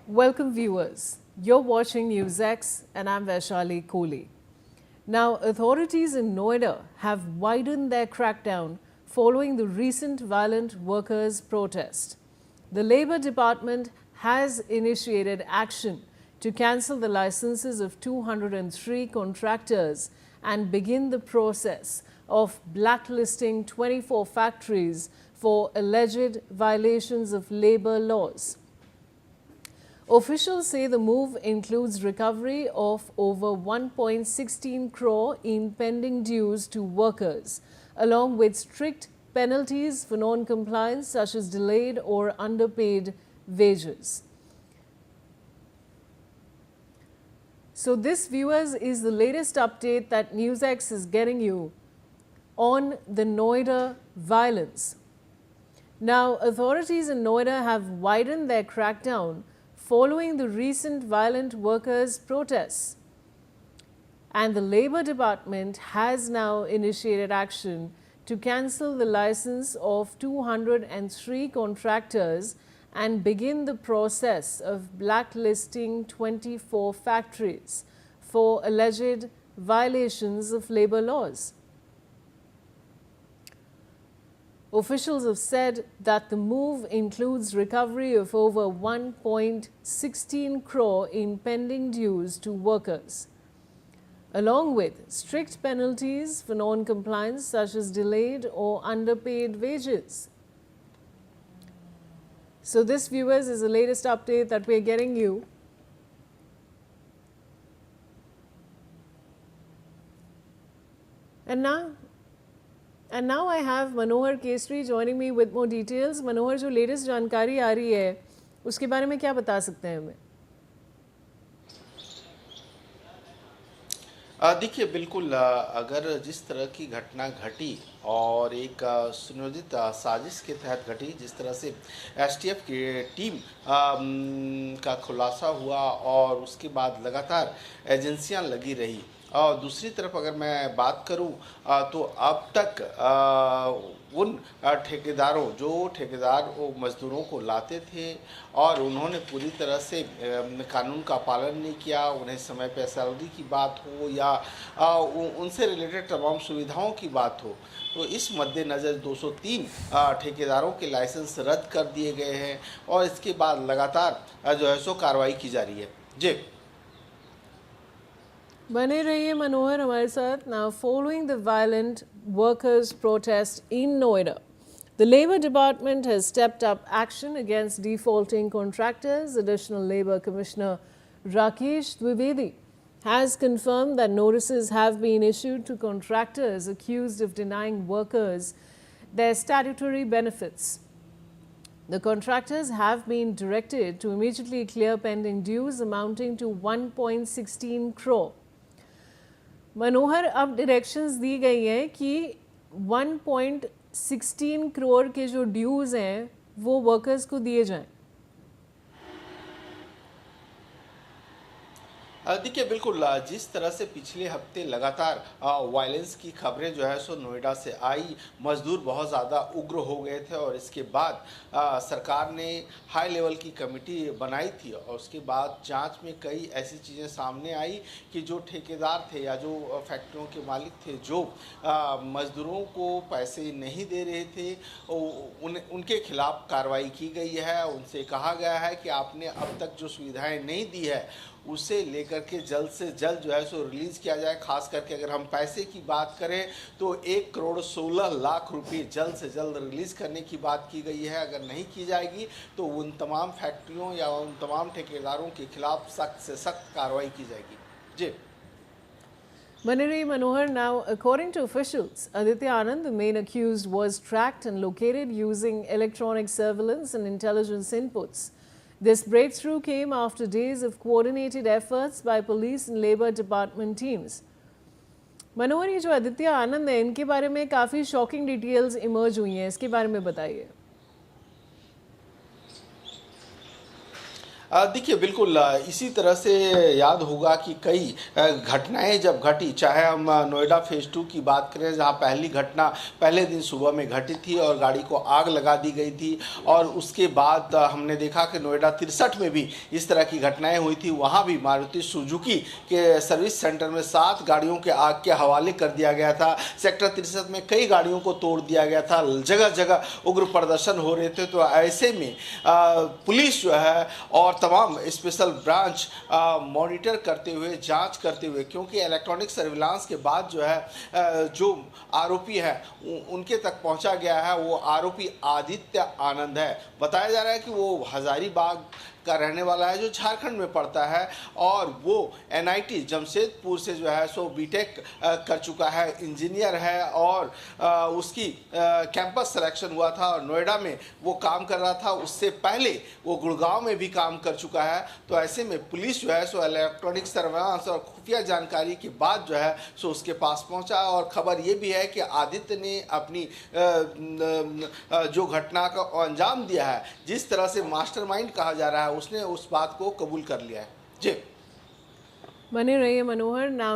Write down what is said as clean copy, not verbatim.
Welcome viewers. You're watching NewsX and I'm Vaishali Kohli. Now, authorities in Noida have widened their crackdown following the recent violent workers' protest. The Labour Department has initiated action to cancel the licenses of 203 contractors and begin the process of blacklisting 24 factories for alleged violations of labour laws. Officials say the move includes recovery of over 1.16 crore in pending dues to workers, along with strict penalties for non-compliance such as delayed or underpaid wages. So this, viewers, is the latest update that NewsX is getting you on the Noida violence. Now, authorities in Noida have widened their crackdown following the recent violent workers' protests. And the Labour Department has now initiated action to cancel the license of 203 contractors and begin the process of blacklisting 24 factories for alleged violations of labour laws. Officials have said that the move includes recovery of over 1.16 crore in pending dues to workers, along with strict penalties for non-compliance such as delayed or underpaid wages. So this, viewers, is the latest update that we are getting you. And now I have Manohar Kesri joining me with more details. Manohar, जो latest जानकारी आ रही है उसके बारे में क्या बता सकते हैं हमें? देखिए बिल्कुल, अगर जिस तरह की घटना घटी और एक सुनियोजित साजिश के तहत घटी, जिस तरह से एसटीएफ की टीम का खुलासा हुआ और उसके बाद लगातार एजेंसियां लगी रही, और दूसरी तरफ अगर मैं बात करूं तो अब तक उन ठेकेदारों वो मज़दूरों को लाते थे और उन्होंने पूरी तरह से कानून का पालन नहीं किया, उन्हें समय पे सैलरी की बात हो या उनसे रिलेटेड तमाम सुविधाओं की बात हो, तो इस मद्देनज़र 203 ठेकेदारों के लाइसेंस रद्द कर दिए गए हैं और इसके बाद लगातार जो है सो कार्रवाई की जा रही है। जी बने रहिए मनोहर हमारे साथ. Now, following the violent workers' protest in Noida, the Labour Department has stepped up action against defaulting contractors. Additional Labour Commissioner Rakesh Dwivedi has confirmed that notices have been issued to contractors accused of denying workers their statutory benefits. The contractors have been directed to immediately clear pending dues amounting to 1.16 crore. मनोहर, अब directions दी गई हैं कि 1.16 करोड़ के जो ड्यूज़ हैं वो workers को दिए जाएं. देखिए बिल्कुल, जिस तरह से पिछले हफ्ते लगातार वायलेंस की खबरें जो है सो नोएडा से आई, मजदूर बहुत ज़्यादा उग्र हो गए थे और इसके बाद सरकार ने हाई लेवल की कमेटी बनाई थी और उसके बाद जांच में कई ऐसी चीज़ें सामने आई कि जो ठेकेदार थे या जो फैक्ट्रियों के मालिक थे जो मजदूरों को पैसे नहीं दे रहे थे, उनके खिलाफ कार्रवाई की गई है. उनसे कहा गया है कि आपने अब तक जो सुविधाएँ नहीं दी है उसे लेकर के जल्द से जल्द जो है सो रिलीज़ किया जाए. खास करके अगर हम पैसे की बात करें तो 1 करोड़ 16 लाख रुपए जल्द से जल्द रिलीज़ करने की बात की गई है. अगर नहीं की जाएगी तो उन तमाम फैक्ट्रियों या उन तमाम ठेकेदारों के खिलाफ सख्त से सख्त कार्रवाई की जाएगी. जी Maniri Manohar, now according to officials, Aditya Anand, the main accused, was tracked and located using electronic surveillance and intelligence inputs. This breakthrough came after days of coordinated efforts by police and Labour Department teams. मनोहर, ये जो आदित्य आनंद है इनके बारे में काफ़ी shocking details emerge हुई हैं, इसके बारे में बताइए. देखिए बिल्कुल इसी तरह से याद होगा कि कई घटनाएं जब घटी, चाहे हम नोएडा फेज़ 2 की बात करें जहां पहली घटना पहले दिन सुबह में घटी थी और गाड़ी को आग लगा दी गई थी, और उसके बाद हमने देखा कि नोएडा 63 में भी इस तरह की घटनाएं हुई थी। वहां भी मारुति सुजुकी के सर्विस सेंटर में 7 गाड़ियों के आग के हवाले कर दिया गया था। सेक्टर 63 में कई गाड़ियों को तोड़ दिया गया था, जगह जगह उग्र प्रदर्शन हो रहे थे। तो ऐसे में पुलिस जो है और तमाम स्पेशल ब्रांच मॉनिटर करते हुए, जांच करते हुए, क्योंकि इलेक्ट्रॉनिक सर्विलांस के बाद जो है जो आरोपी है उनके तक पहुंचा गया है, वो आरोपी आदित्य आनंद है। बताया जा रहा है कि वो हजारीबाग का रहने वाला है जो झारखंड में पढ़ता है, और वो एनआईटी जमशेदपुर से जो है सो बीटेक कर चुका है, इंजीनियर है, और उसकी कैंपस सिलेक्शन हुआ था और नोएडा में वो काम कर रहा था। उससे पहले वो गुड़गांव में भी काम कर चुका है। तो ऐसे में पुलिस जो है सो इलेक्ट्रॉनिक सर्विलांस और खुफिया जानकारी के बाद जो है सो उसके पास पहुंचा। और खबर ये भी है कि आदित्य ने अपनी जो घटना का अंजाम दिया है, जिस तरह से मास्टरमाइंड कहा जा रहा है, उसने उस बात को कबूल कर लिया है। जी बने रहिए मनोहर। नाउ